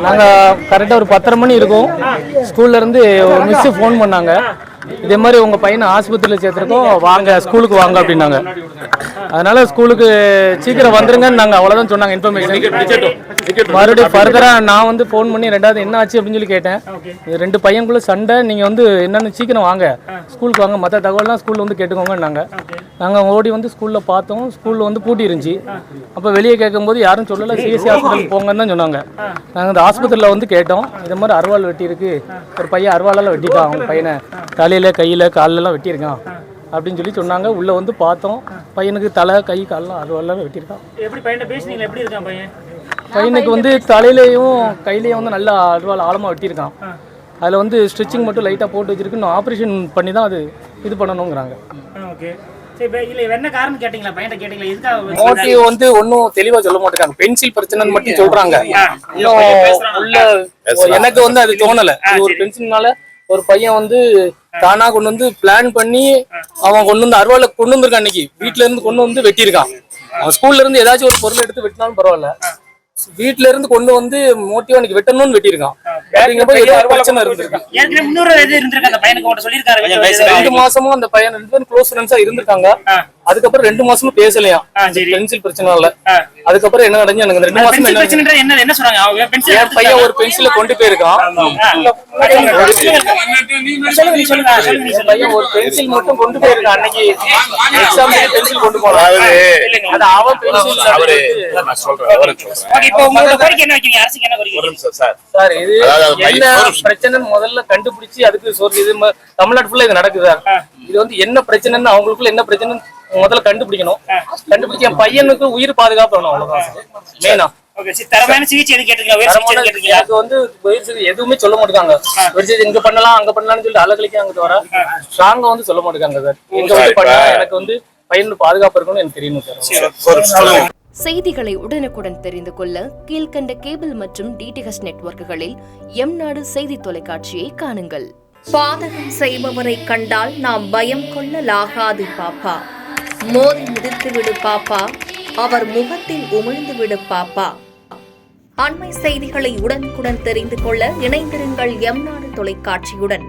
நாங்கள் கரெக்டாக ஒரு 10:30 மணி இருக்கும். ஸ்கூல்லேருந்து ஒரு மிஸ்ஸு ஃபோன் பண்ணாங்க. இதே மாதிரி உங்கள் பையனை ஆஸ்பத்திரியில் சேர்த்துருக்கோம், வாங்க ஸ்கூலுக்கு வாங்க அப்படின்னாங்க. அதனால் ஸ்கூலுக்கு சீக்கிரம் வந்துருங்கன்னு நாங்கள் அவ்வளோதான் சொன்னாங்க இன்ஃபர்மேஷன். மறுபடியும் ஃபர்தராக நான் வந்து ஃபோன் பண்ணி ரெண்டாவது என்ன ஆச்சு அப்படின்னு சொல்லி கேட்டேன். இது 2 பையனுக்குள்ள சண்டை, நீங்கள் வந்து என்னென்னு சீக்கிரம் வாங்க ஸ்கூலுக்கு வாங்க, மற்ற தகவலாம் ஸ்கூலில் வந்து கேட்டுக்கோங்கன்னாங்க. நாங்கள் ஓடி வந்து ஸ்கூலில் பார்த்தோம். ஸ்கூலில் வந்து பூட்டி இருந்துச்சு. அப்போ வெளியே கேட்கும்போது யாரும் சொல்லலை, சிஎஸ்சி ஹாஸ்பிட்டலுக்கு போங்கன்னு தான் சொன்னாங்க. நாங்கள் இந்த ஆஸ்பத்திரியில் வந்து கேட்டோம், இது மாதிரி அருவாள் வெட்டியிருக்கு, ஒரு பையன் அருவாளால் வெட்டிட்டான், அவங்க பையனை தலையில் கையில் காலெல்லாம் வெட்டியிருக்கான் அப்படின்னு சொல்லி சொன்னாங்க. உள்ளே வந்து பார்த்தோம், பையனுக்கு தலை கை காலெல்லாம் அருவாளால் வெட்டியிருக்கான். எப்படி பையனை பேசுனீங்களா, எப்படி இருக்கான் பையன்? பையனுக்கு வந்து தலையிலையும் கையிலையும் வந்து நல்லா அருவாள் ஆழமாக வெட்டியிருக்கான். அதில் வந்து ஸ்டிச்சிங் மட்டும் லைட்டாக போட்டு வச்சிருக்கு. இன்னும் ஆப்ரேஷன் பண்ணி தான் அது இது பண்ணணுங்கிறாங்க. மோட்டிவ் வந்து ஒன்றும் தெளிவாக சொல்ல மாட்டேங்காங்க, பென்சில் பிரச்சனைன்னு மட்டும் சொல்றாங்க. இன்னும் உள்ள எனக்கு வந்து அது தோணலை. ஒரு பென்சில்னால ஒரு பையன் வந்து தானா கொண்டு வந்து பிளான் பண்ணி அவன் கொண்டு வந்து அருவாளை கொண்டு வந்திருக்கான். அன்னைக்கு வீட்டுல இருந்து கொண்டு வந்து வெட்டியிருக்கான். அவன் ஸ்கூல்ல இருந்து ஏதாச்சும் ஒரு பொருள் எடுத்து வெட்டினாலும் பரவாயில்ல, வீட்டுல இருந்து கொண்டு வந்து மோட்டிவா எனக்கு வெட்டணும்னு வெட்டியிருக்கான். பிரச்சனை இருந்திருக்கான். 2 மாசமும் அந்த பையன் 2 பேரும் க்ளோஸ் ஃப்ரெண்ட்ஸா இருந்திருக்காங்க. அதுக்கப்புறம் 2 மாசமும் பேசலையாம் பென்சில் பிரச்சனை இல்ல. அதுக்கப்புறம் என்ன நடந்து எனக்கு 2 மாசம் என்ன சொன்னாங்க, என் பையன் ஒரு பென்சில கொண்டு போயிருக்கான். பையன் ஒரு பென்சில் மட்டும் கொண்டு போயிருக்கான். அன்னைக்கு எக்ஸாம் பென்சில் கொண்டு போனான். அது அவன் பென்சில். சார் இது என்ன பிரச்சனை முதல்ல கண்டுபிடிச்சு அதுக்கு இது தமிழ்நாடு ஃபுல்லா இது நடக்குது சார். இது வந்து என்ன பிரச்சனைன்னு அவங்களுக்குள்ள என்ன பிரச்சனை முதல்ல கண்டுபிடிக்கணும். கண்டுபிடிச்சு என் பையனுக்கு உயிர் பாதுகாப்பு வேணும், அவ்வளவுதான் மெயினா. எதுவுமே சொல்ல மாட்டாங்க. இங்க பண்ணலாம் அங்க பண்ணலாம்னு சொல்லிட்டு அலகலிக்க அங்க வர ஸ்ட்ராங்கா வந்து சொல்ல மாட்டாங்க சார். எங்க வந்து பண்ணா எனக்கு வந்து பையனுக்கு பாதுகாப்பு இருக்கணும்னு எனக்கு தெரியணும் சார். செய்திகளை உடனுக்குடன் தெரிந்து கொள்ள கீழ்கண்ட கேபிள் மற்றும் டிடிஹெச் நெட்வொர்க்குகளில் எம்நாடு செய்தி தொலைக்காட்சியை காணுங்கள். பாதகம் செய்பவரை கண்டால் நாம் பயம் கொள்ளலாகாது பாப்பா. மோதி மிதித்து விடு பாப்பா, அவர் முகத்தில் உமிழ்ந்து விடு பாப்பா. அண்மை செய்திகளை உடனுக்குடன் தெரிந்து கொள்ள இணைந்திருங்கள் எம்நாடு தொலைக்காட்சியுடன்.